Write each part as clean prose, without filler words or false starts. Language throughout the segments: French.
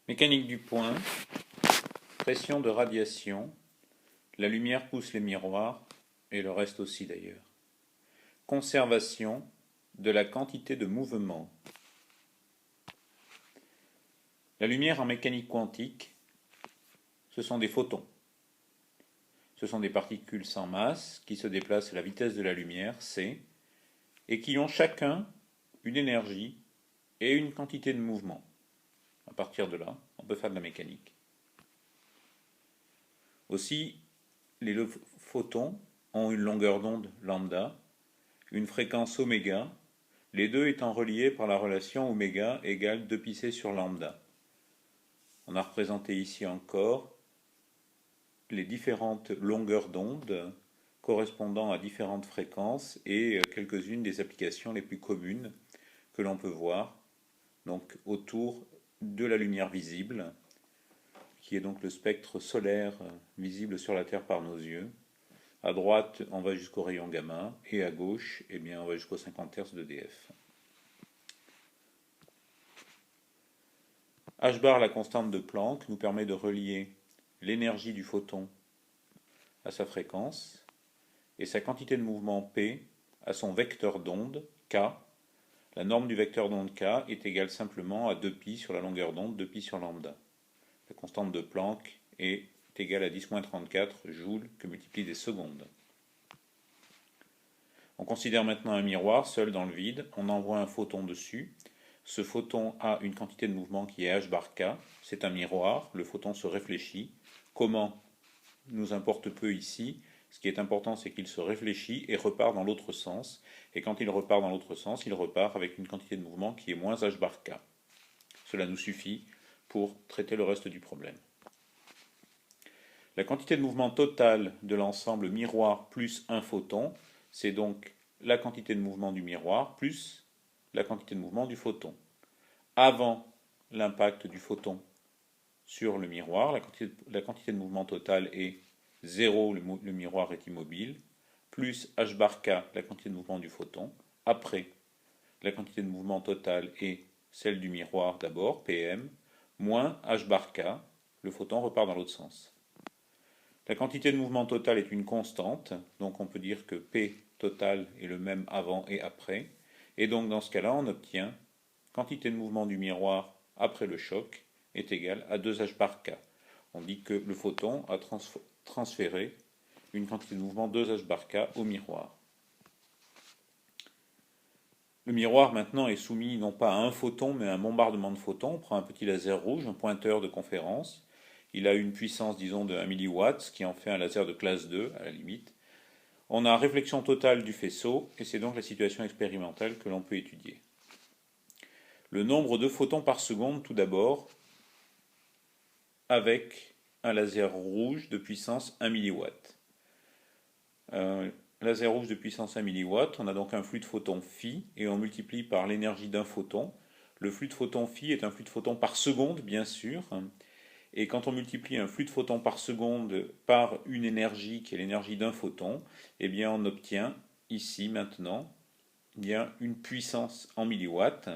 Mécanique du point, pression de radiation, la lumière pousse les miroirs, et le reste aussi d'ailleurs. Conservation de la quantité de mouvement. La lumière en mécanique quantique, ce sont des photons. Ce sont des particules sans masse qui se déplacent à la vitesse de la lumière, c, et qui ont chacun une énergie et une quantité de mouvement. À partir de là, on peut faire de la mécanique. Aussi, les photons ont une longueur d'onde lambda, une fréquence oméga, les deux étant reliés par la relation oméga égale 2πc sur lambda. On a représenté ici encore les différentes longueurs d'onde correspondant à différentes fréquences et quelques-unes des applications les plus communes que l'on peut voir donc autour de la lumière visible, qui est donc le spectre solaire visible sur la Terre par nos yeux. À droite, on va jusqu'au rayon gamma, et à gauche, eh bien, on va jusqu'aux 50 Hz d'EDF. H bar, la constante de Planck, nous permet de relier l'énergie du photon à sa fréquence et sa quantité de mouvement P à son vecteur d'onde K. La norme du vecteur d'onde K est égale simplement à 2π sur la longueur d'onde, 2π sur lambda. La constante de Planck est égale à 10-34 joules que multiplie des secondes. On considère maintenant un miroir seul dans le vide, on envoie un photon dessus. Ce photon a une quantité de mouvement qui est h bar k, c'est un miroir, le photon se réfléchit. Comment nous importe peu ici, ce qui est important c'est qu'il se réfléchit et repart dans l'autre sens, et quand il repart dans l'autre sens, il repart avec une quantité de mouvement qui est moins h bar k. Cela nous suffit pour traiter le reste du problème. La quantité de mouvement totale de l'ensemble miroir plus un photon, c'est donc la quantité de mouvement du miroir plus la quantité de mouvement du photon. Avant l'impact du photon sur le miroir, la quantité de mouvement totale est 0, le miroir est immobile, plus h bar k, la quantité de mouvement du photon. Après, la quantité de mouvement totale est celle du miroir d'abord, pm, moins h bar k, le photon repart dans l'autre sens. La quantité de mouvement total est une constante, donc on peut dire que P total est le même avant et après, et donc dans ce cas-là on obtient quantité de mouvement du miroir après le choc est égale à 2h bar k. On dit que le photon a transféré une quantité de mouvement 2h bar k au miroir. Le miroir maintenant est soumis non pas à un photon mais à un bombardement de photons. On prend un petit laser rouge, un pointeur de conférence. Il a une puissance, disons, de 1 mW, ce qui en fait un laser de classe 2, à la limite. On a réflexion totale du faisceau, et c'est donc la situation expérimentale que l'on peut étudier. Le nombre de photons par seconde, tout d'abord, avec un laser rouge de puissance 1 mW. Laser rouge de puissance 1 mW, on a donc un flux de photons phi, et on multiplie par l'énergie d'un photon. Le flux de photons phi est un flux de photons par seconde, bien sûr. Et quand on multiplie un flux de photons par seconde par une énergie qui est l'énergie d'un photon, eh bien on obtient ici maintenant bien une puissance en milliwatts.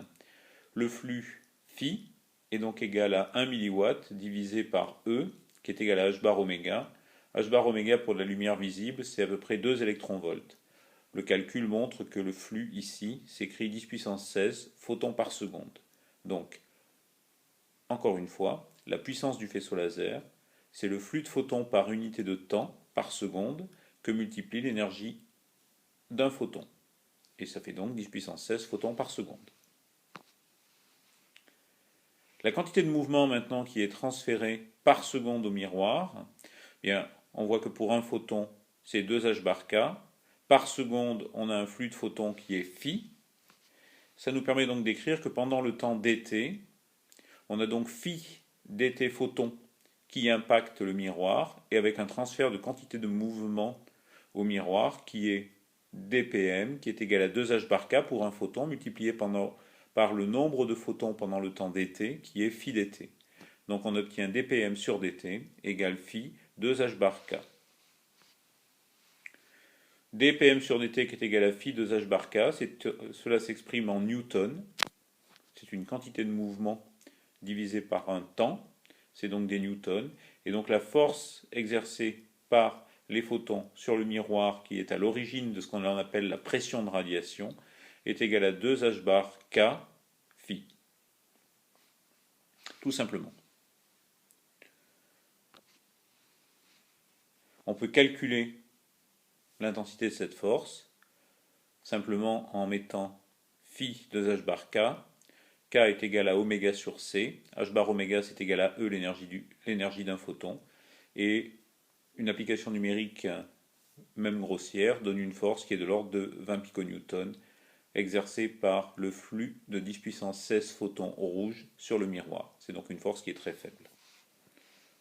Le flux phi est donc égal à 1 milliwatt divisé par E, qui est égal à h bar oméga. H bar oméga pour la lumière visible, c'est à peu près 2 électronvolts. Le calcul montre que le flux ici s'écrit 10 puissance 16 photons par seconde. Donc, encore une fois, la puissance du faisceau laser, c'est le flux de photons par unité de temps par seconde que multiplie l'énergie d'un photon. Et ça fait donc 10 puissance 16 photons par seconde. La quantité de mouvement maintenant qui est transférée par seconde au miroir, bien, on voit que pour un photon, c'est 2h bar k. Par seconde, on a un flux de photons qui est phi. Ça nous permet donc d'écrire que pendant le temps dt, on a donc phi dt photons qui impacte le miroir, et avec un transfert de quantité de mouvement au miroir qui est dpm, qui est égal à 2h bar k pour un photon, multiplié par le nombre de photons pendant le temps dt, qui est phi dt. Donc on obtient dpm sur dt égale phi 2h bar k. dpm sur dt qui est égal à phi 2h bar k, cela s'exprime en newton. C'est une quantité de mouvement divisé par un temps, c'est donc des newtons, et donc la force exercée par les photons sur le miroir, qui est à l'origine de ce qu'on appelle la pression de radiation, est égale à 2 h bar k phi. Tout simplement. On peut calculer l'intensité de cette force simplement en mettant phi 2 h bar k. K est égal à oméga sur C. H bar oméga, c'est égal à E, l'énergie d'un photon. Et une application numérique, même grossière, donne une force qui est de l'ordre de 20 piconewtons, exercée par le flux de 10 puissance 16 photons rouges sur le miroir. C'est donc une force qui est très faible,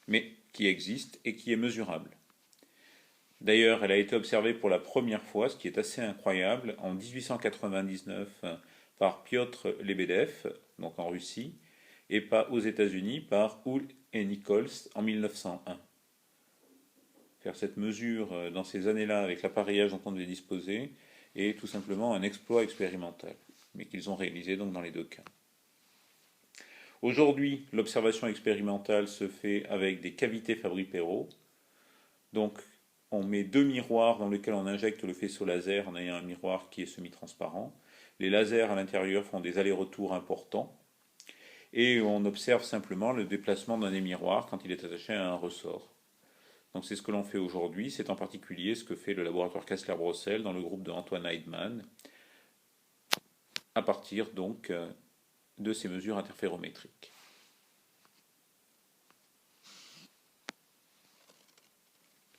mais qui existe et qui est mesurable. D'ailleurs, elle a été observée pour la première fois, ce qui est assez incroyable, en 1899 par Piotr Lebedev, donc en Russie, et pas aux États-Unis par Hull et Nichols en 1901. Faire cette mesure dans ces années-là avec l'appareillage dont on devait disposer est tout simplement un exploit expérimental, mais qu'ils ont réalisé donc dans les deux cas. Aujourd'hui, l'observation expérimentale se fait avec des cavités Fabry-Perot. Donc, on met deux miroirs dans lesquels on injecte le faisceau laser en ayant un miroir qui est semi-transparent. Les lasers à l'intérieur font des allers-retours importants et on observe simplement le déplacement d'un des miroirs quand il est attaché à un ressort. Donc c'est ce que l'on fait aujourd'hui, c'est en particulier ce que fait le laboratoire Kessler-Brossel dans le groupe de Antoine Heidmann à partir donc de ces mesures interférométriques.